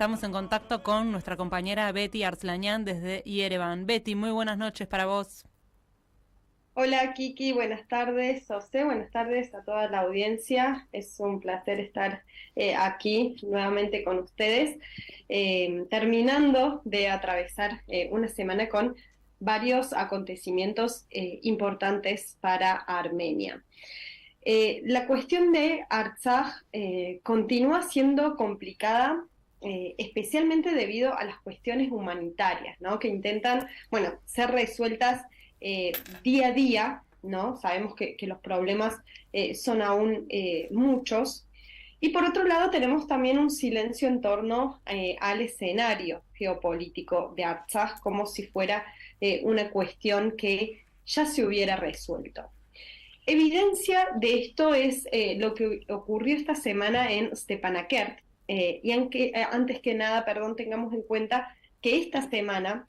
estamos en contacto con nuestra compañera Betty Arslanyan desde Yerevan. Betty, muy buenas noches para vos. Hola Kiki, buenas tardes, José, buenas tardes a toda la audiencia. Es un placer estar aquí nuevamente con ustedes, terminando de atravesar una semana con varios acontecimientos importantes para Armenia. La cuestión de Artsaj continúa siendo complicada, especialmente debido a las cuestiones humanitarias, ¿no? Que intentan, bueno, ser resueltas día a día, ¿no? Sabemos que los problemas son aún muchos. Y por otro lado tenemos también un silencio en torno al escenario geopolítico de Artsaj, como si fuera una cuestión que ya se hubiera resuelto. Evidencia de esto es lo que ocurrió esta semana en Stepanakert. Y antes que nada, perdón, tengamos en cuenta que esta semana,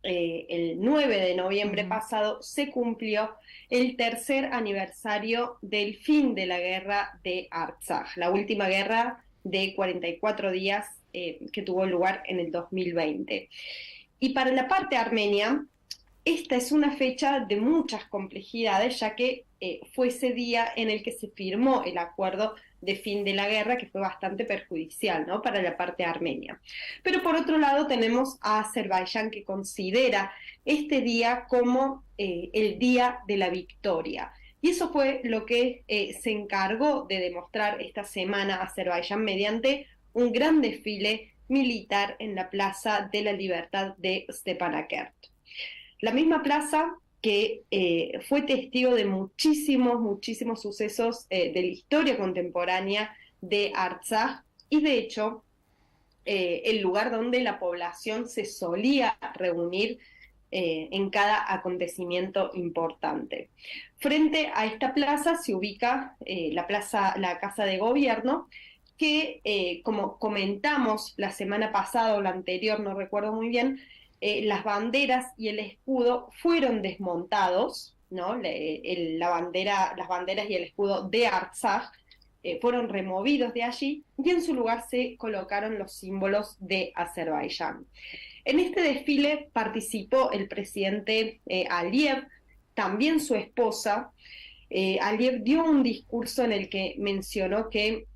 el 9 de noviembre pasado, se cumplió el tercer aniversario del fin de la guerra de Artsaj, la última guerra de 44 días que tuvo lugar en el 2020. Y para la parte armenia, esta es una fecha de muchas complejidades, ya que fue ese día en el que se firmó el acuerdo de fin de la guerra, que fue bastante perjudicial, ¿no?, para la parte armenia. Pero por otro lado tenemos a Azerbaiyán, que considera este día como el día de la victoria. Y eso fue lo que se encargó de demostrar esta semana Azerbaiyán mediante un gran desfile militar en la Plaza de la Libertad de Stepanakert. La misma plaza que fue testigo de muchísimos sucesos de la historia contemporánea de Artsaj, y de hecho el lugar donde la población se solía reunir en cada acontecimiento importante. Frente a esta plaza se ubica la Casa de Gobierno, que como comentamos la semana pasada o la anterior, no recuerdo muy bien, las banderas y el escudo fueron desmontados, ¿no? Las banderas y el escudo de Artsaj fueron removidos de allí, y en su lugar se colocaron los símbolos de Azerbaiyán. En este desfile participó el presidente Aliyev, también su esposa. Aliyev dio un discurso en el que mencionó que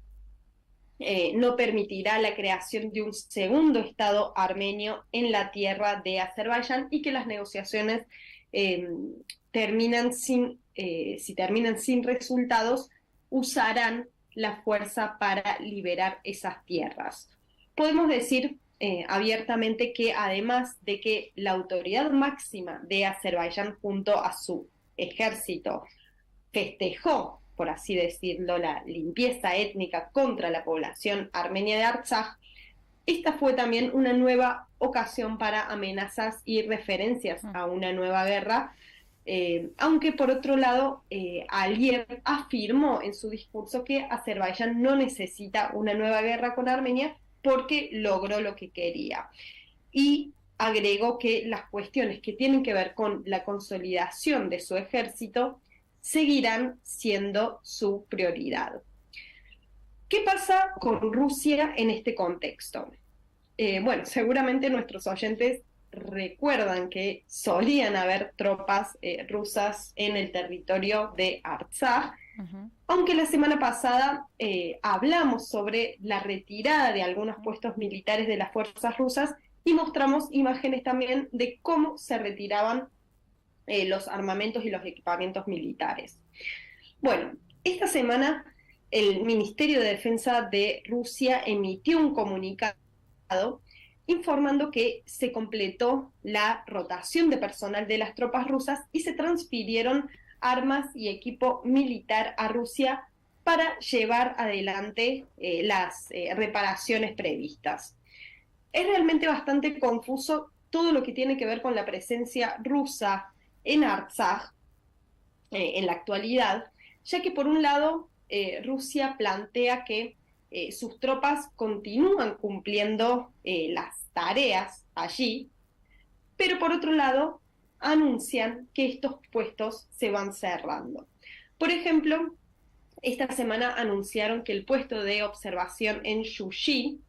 no permitirá la creación de un segundo Estado armenio en la tierra de Azerbaiyán, y que las negociaciones eh, si terminan sin resultados, usarán la fuerza para liberar esas tierras. Podemos decir abiertamente que, además de que la autoridad máxima de Azerbaiyán junto a su ejército festejó, por así decirlo, la limpieza étnica contra la población armenia de Artsaj, esta fue también una nueva ocasión para amenazas y referencias a una nueva guerra, aunque por otro lado Aliyev afirmó en su discurso que Azerbaiyán no necesita una nueva guerra con Armenia porque logró lo que quería. Y agregó que las cuestiones que tienen que ver con la consolidación de su ejército seguirán siendo su prioridad. ¿Qué pasa con Rusia en este contexto? Bueno, seguramente nuestros oyentes recuerdan que solían haber tropas rusas en el territorio de Artsaj, aunque la semana pasada hablamos sobre la retirada de algunos puestos militares de las fuerzas rusas, y mostramos imágenes también de cómo se retiraban los armamentos y los equipamientos militares. Bueno, esta semana el Ministerio de Defensa de Rusia emitió un comunicado informando que se completó la rotación de personal de las tropas rusas y se transfirieron armas y equipo militar a Rusia para llevar adelante las reparaciones previstas. Es realmente bastante confuso todo lo que tiene que ver con la presencia rusa en Artsaj en la actualidad, ya que por un lado Rusia plantea que sus tropas continúan cumpliendo las tareas allí, pero por otro lado anuncian que estos puestos se van cerrando. Por ejemplo, esta semana anunciaron que el puesto de observación en Yushi,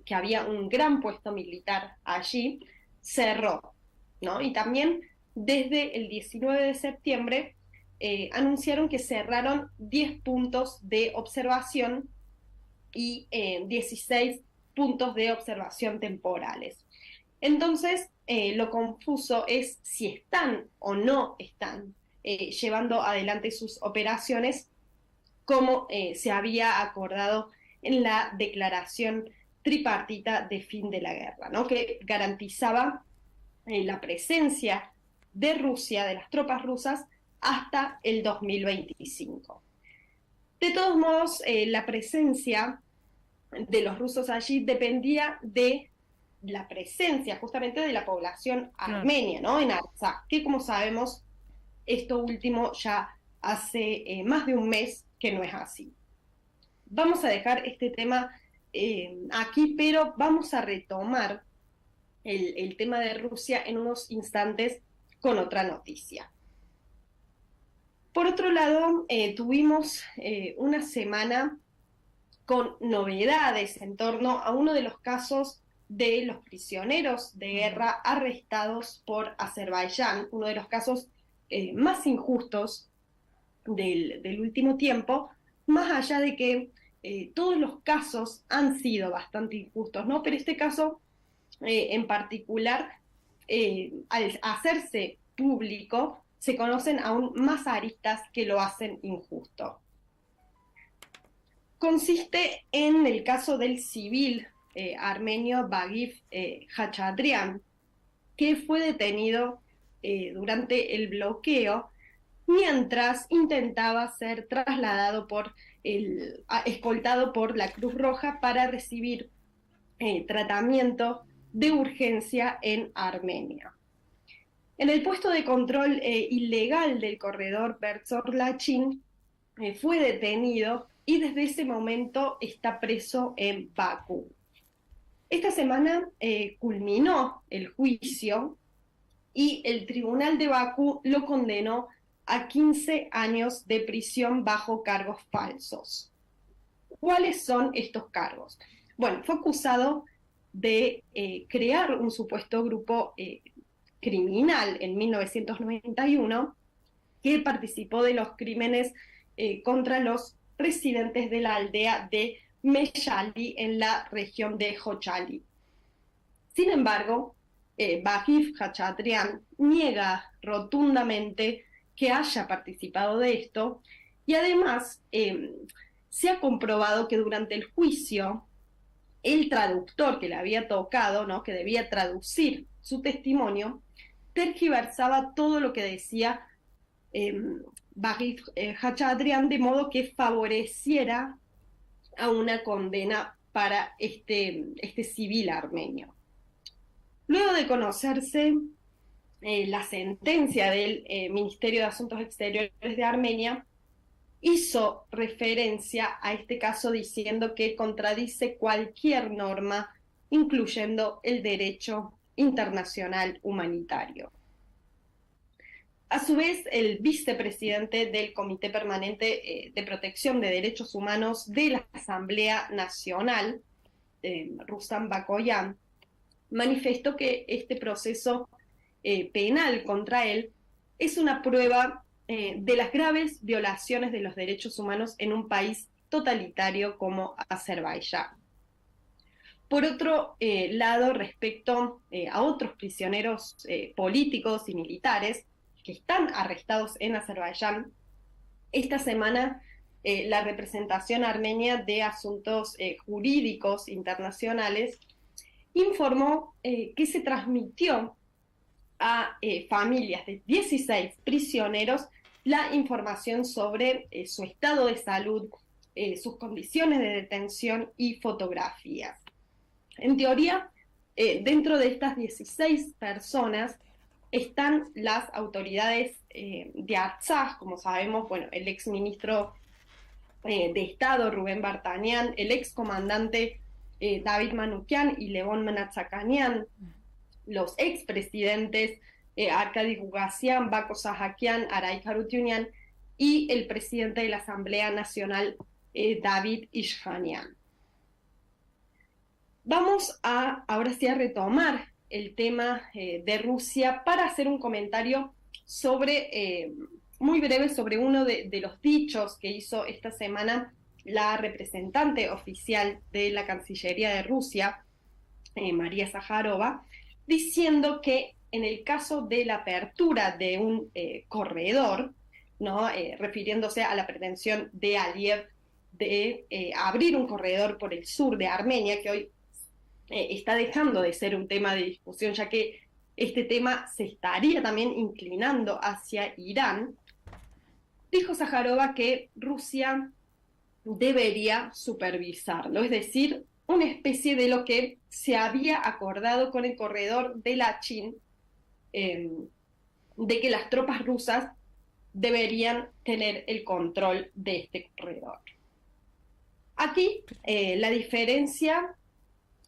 que había un gran puesto militar allí, cerró, ¿no? Y también desde el 19 de septiembre anunciaron que cerraron 10 puntos de observación y 16 puntos de observación temporales. Entonces, lo confuso es si están o no están llevando adelante sus operaciones como se había acordado en la declaración tripartita de fin de la guerra, ¿no? Que garantizaba la presencia de Rusia, de las tropas rusas, hasta el 2025. De todos modos, la presencia de los rusos allí dependía de la presencia justamente de la población armenia, ¿no? En Artsaj, que como sabemos, esto último ya hace más de un mes que no es así. Vamos a dejar este tema aquí, pero vamos a retomar el tema de Rusia en unos instantes con otra noticia. Por otro lado, tuvimos una semana con novedades en torno a uno de los casos de los prisioneros de guerra arrestados por Azerbaiyán, uno de los casos más injustos del último tiempo, más allá de que todos los casos han sido bastante injustos, ¿no? Pero este caso en particular, al hacerse público, se conocen aún más aristas que lo hacen injusto. Consiste en el caso del civil armenio Bagif Khachaturian, que fue detenido durante el bloqueo mientras intentaba ser trasladado escoltado por la Cruz Roja para recibir tratamiento de urgencia en Armenia. En el puesto de control ilegal del corredor Bertsor-Lachin fue detenido y desde ese momento está preso en Bakú. Esta semana culminó el juicio y el tribunal de Bakú lo condenó a 15 años de prisión bajo cargos falsos. ¿Cuáles son estos cargos? Bueno, fue acusado de crear un supuesto grupo criminal en 1991 que participó de los crímenes contra los residentes de la aldea de Meshali en la región de Khojaly. Sin embargo, Bagif Khachaturian niega rotundamente que haya participado de esto y además se ha comprobado que durante el juicio el traductor que le había tocado, ¿no? Que debía traducir su testimonio, tergiversaba todo lo que decía Bagif Khachaturian de modo que favoreciera a una condena para este civil armenio. Luego de conocerse la sentencia del Ministerio de Asuntos Exteriores de Armenia, hizo referencia a este caso diciendo que contradice cualquier norma, incluyendo el derecho internacional humanitario. A su vez, el vicepresidente del Comité Permanente de Protección de Derechos Humanos de la Asamblea Nacional, Rustam Bakoyan, manifestó que este proceso penal contra él es una prueba de las graves violaciones de los derechos humanos en un país totalitario como Azerbaiyán. Por otro lado, respecto a otros prisioneros políticos y militares que están arrestados en Azerbaiyán, esta semana la representación armenia de asuntos jurídicos internacionales informó que se transmitió a familias de 16 prisioneros la información sobre su estado de salud, sus condiciones de detención y fotografías. En teoría, dentro de estas 16 personas están las autoridades de Artsaj, como sabemos, bueno, el exministro de Estado Rubén Vartanian, el excomandante David Manukyan y Levon Menatzakanian, los expresidentes Arkady Gugassian, Bako Sahakian, Aray Harutyunyan y el presidente de la Asamblea Nacional David Ishanian. Vamos a ahora sí a retomar el tema de Rusia para hacer un comentario muy breve sobre uno de los dichos que hizo esta semana la representante oficial de la Cancillería de Rusia, María Zaharova, diciendo que en el caso de la apertura de un corredor, ¿no? Refiriéndose a la pretensión de Aliyev de abrir un corredor por el sur de Armenia, que hoy está dejando de ser un tema de discusión, ya que este tema se estaría también inclinando hacia Irán, dijo Zaharova que Rusia debería supervisarlo, es decir, una especie de lo que se había acordado con el corredor de Lachin, de que las tropas rusas deberían tener el control de este corredor. Aquí la diferencia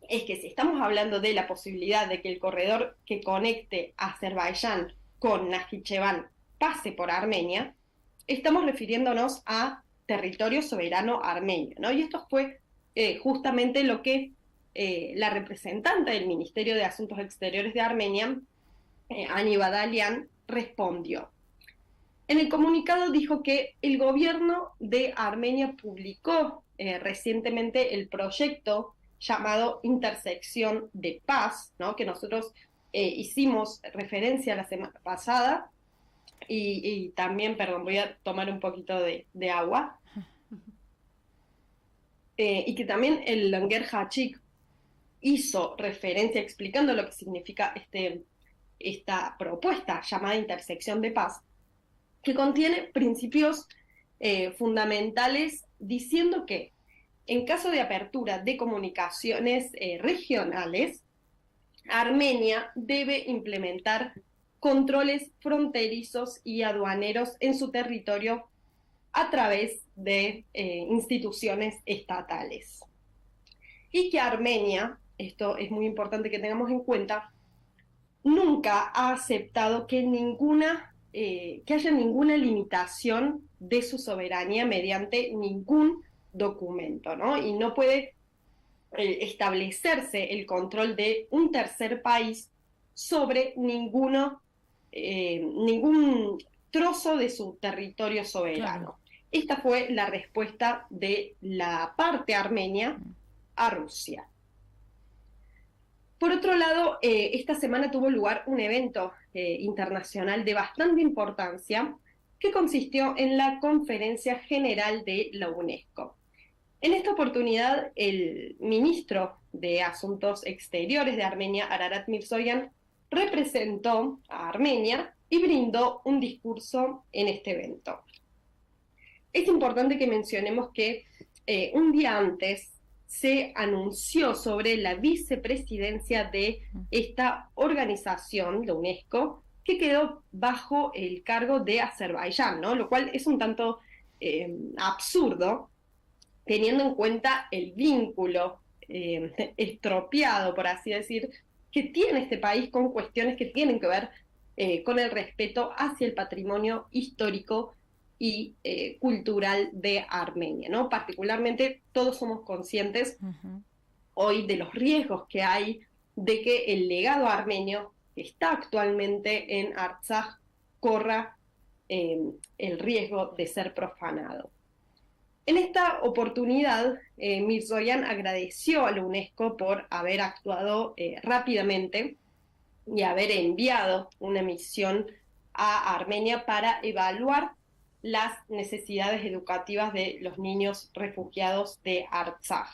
es que si estamos hablando de la posibilidad de que el corredor que conecte a Azerbaiyán con Najicheván pase por Armenia, estamos refiriéndonos a territorio soberano armenio, ¿no? Y esto fue justamente lo que la representante del Ministerio de Asuntos Exteriores de Armenia, Ani Badalian, respondió. En el comunicado dijo que el gobierno de Armenia publicó recientemente el proyecto llamado Intersección de Paz, ¿no? Que nosotros hicimos referencia la semana pasada, y también, perdón, voy a tomar un poquito de agua, y que también el Langer Hachik hizo referencia explicando lo que significa esta propuesta llamada Intersección de Paz, que contiene principios fundamentales diciendo que en caso de apertura de comunicaciones regionales, Armenia debe implementar controles fronterizos y aduaneros en su territorio a través de instituciones estatales. Y que Armenia, esto es muy importante que tengamos en cuenta, nunca ha aceptado que haya ninguna limitación de su soberanía mediante ningún documento, ¿no? Y no puede establecerse el control de un tercer país sobre ningún trozo de su territorio soberano. Claro. Esta fue la respuesta de la parte armenia a Rusia. Por otro lado, esta semana tuvo lugar un evento internacional de bastante importancia que consistió en la Conferencia General de la UNESCO. En esta oportunidad, el ministro de Asuntos Exteriores de Armenia, Ararat Mirzoyan, representó a Armenia y brindó un discurso en este evento. Es importante que mencionemos que un día antes se anunció sobre la vicepresidencia de esta organización, la UNESCO, que quedó bajo el cargo de Azerbaiyán, ¿no? Lo cual es un tanto absurdo, teniendo en cuenta el vínculo estropeado, por así decir, que tiene este país con cuestiones que tienen que ver con el respeto hacia el patrimonio histórico y cultural de Armenia, ¿no? Particularmente todos somos conscientes hoy de los riesgos que hay de que el legado armenio que está actualmente en Artsaj corra el riesgo de ser profanado. En esta oportunidad, Mirzoyan agradeció a la UNESCO por haber actuado rápidamente y haber enviado una misión a Armenia para evaluar las necesidades educativas de los niños refugiados de Artsaj.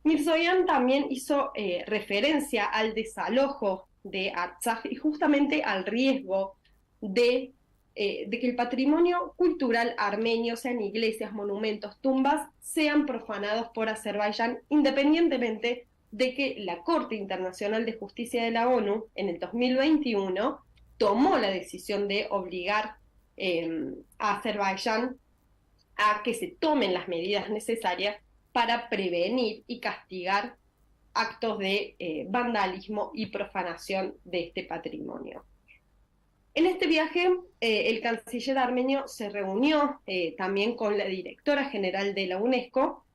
Mirzoyan también hizo referencia al desalojo de Artsaj y justamente al riesgo de que el patrimonio cultural armenio, sean iglesias, monumentos, tumbas, sean profanados por Azerbaiyán, independientemente de que la Corte Internacional de Justicia de la ONU en el 2021 tomó la decisión de obligar a Azerbaiyán a que se tomen las medidas necesarias para prevenir y castigar actos de vandalismo y profanación de este patrimonio. En este viaje, el canciller armenio se reunió también con la directora general de la UNESCO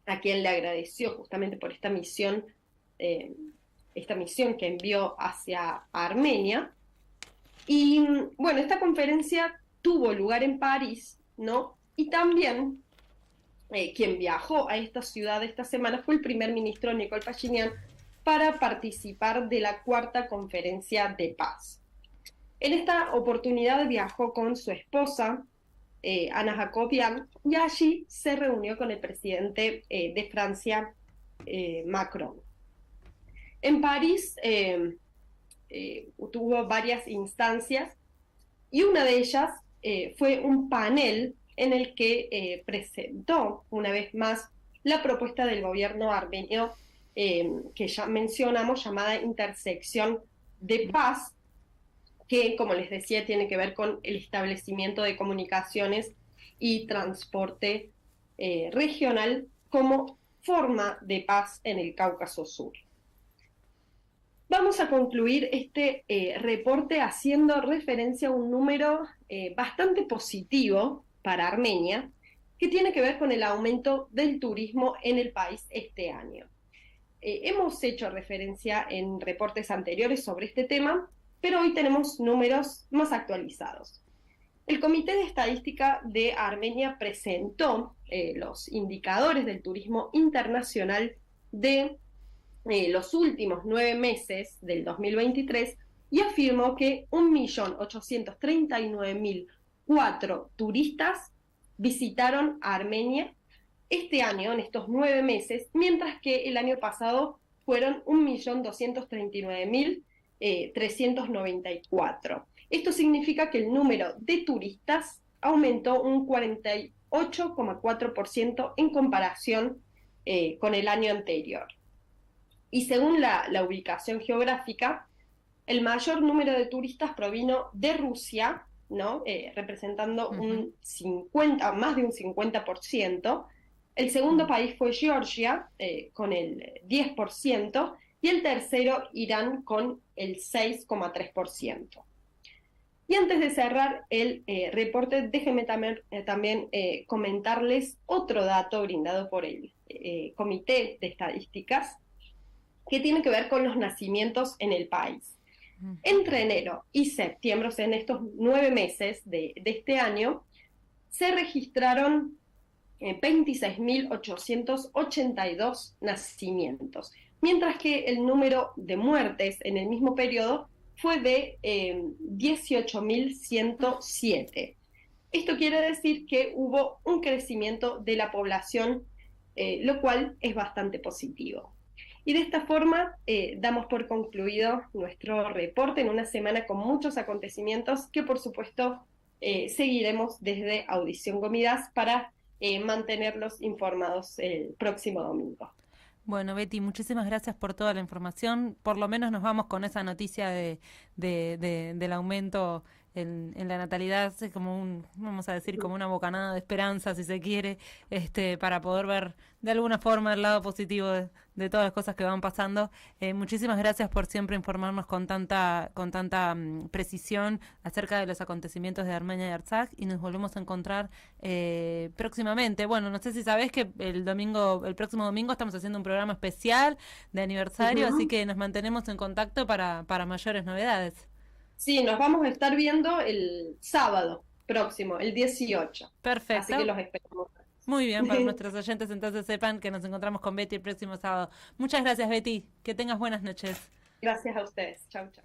a quien le agradeció justamente por esta misión que envió hacia Armenia. Y bueno, esta conferencia tuvo lugar en París, ¿no? Y también quien viajó a esta ciudad esta semana fue el primer ministro Nikol Pashinyan para participar de la cuarta conferencia de paz. En esta oportunidad viajó con su esposa, Anna Jacobian, y allí se reunió con el presidente de Francia, Macron. En París tuvo varias instancias y una de ellas fue un panel en el que presentó una vez más la propuesta del gobierno armenio que ya mencionamos, llamada Intersección de Paz, que, como les decía, tiene que ver con el establecimiento de comunicaciones y transporte regional como forma de paz en el Cáucaso Sur. Vamos a concluir este reporte haciendo referencia a un número bastante positivo para Armenia, que tiene que ver con el aumento del turismo en el país este año. Hemos hecho referencia en reportes anteriores sobre este tema, pero hoy tenemos números más actualizados. El Comité de Estadística de Armenia presentó los indicadores del turismo internacional de los últimos 9 meses del 2023 y afirmó que 1.839.004 turistas visitaron a Armenia este año, en estos 9 meses, mientras que el año pasado fueron 1.239.394. Esto significa que el número de turistas aumentó un 48,4% en comparación con el año anterior. Y según la ubicación geográfica, el mayor número de turistas provino de Rusia, ¿no? Representando un 50, más de un 50%. El segundo país fue Georgia, con el 10%, y el tercero, Irán, con el 6,3%. Y antes de cerrar el reporte, déjenme también comentarles otro dato brindado por el Comité de Estadísticas, que tiene que ver con los nacimientos en el país. Entre enero y septiembre, o sea, en estos 9 meses de este año, se registraron 26.882 nacimientos, mientras que el número de muertes en el mismo periodo fue de 18.107. Esto quiere decir que hubo un crecimiento de la población, lo cual es bastante positivo. Y de esta forma damos por concluido nuestro reporte en una semana con muchos acontecimientos que, por supuesto, seguiremos desde Audición Gomidas para mantenerlos informados el próximo domingo. Bueno, Betty, muchísimas gracias por toda la información. Por lo menos nos vamos con esa noticia del aumento en la natalidad, es como vamos a decir, como una bocanada de esperanza, si se quiere, para poder ver de alguna forma el lado positivo de todas las cosas que van pasando. Muchísimas gracias por siempre informarnos con tanta precisión acerca de los acontecimientos de Armenia y Artsaj, y nos volvemos a encontrar próximamente. Bueno, no sé si sabés que el próximo domingo estamos haciendo un programa especial de aniversario, así que nos mantenemos en contacto para mayores novedades. Sí, nos vamos a estar viendo el sábado próximo, el 18. Perfecto. Así que los esperamos. Muy bien, para nuestros oyentes entonces sepan que nos encontramos con Betty el próximo sábado. Muchas gracias, Betty. Que tengas buenas noches. Gracias a ustedes. Chau, chau.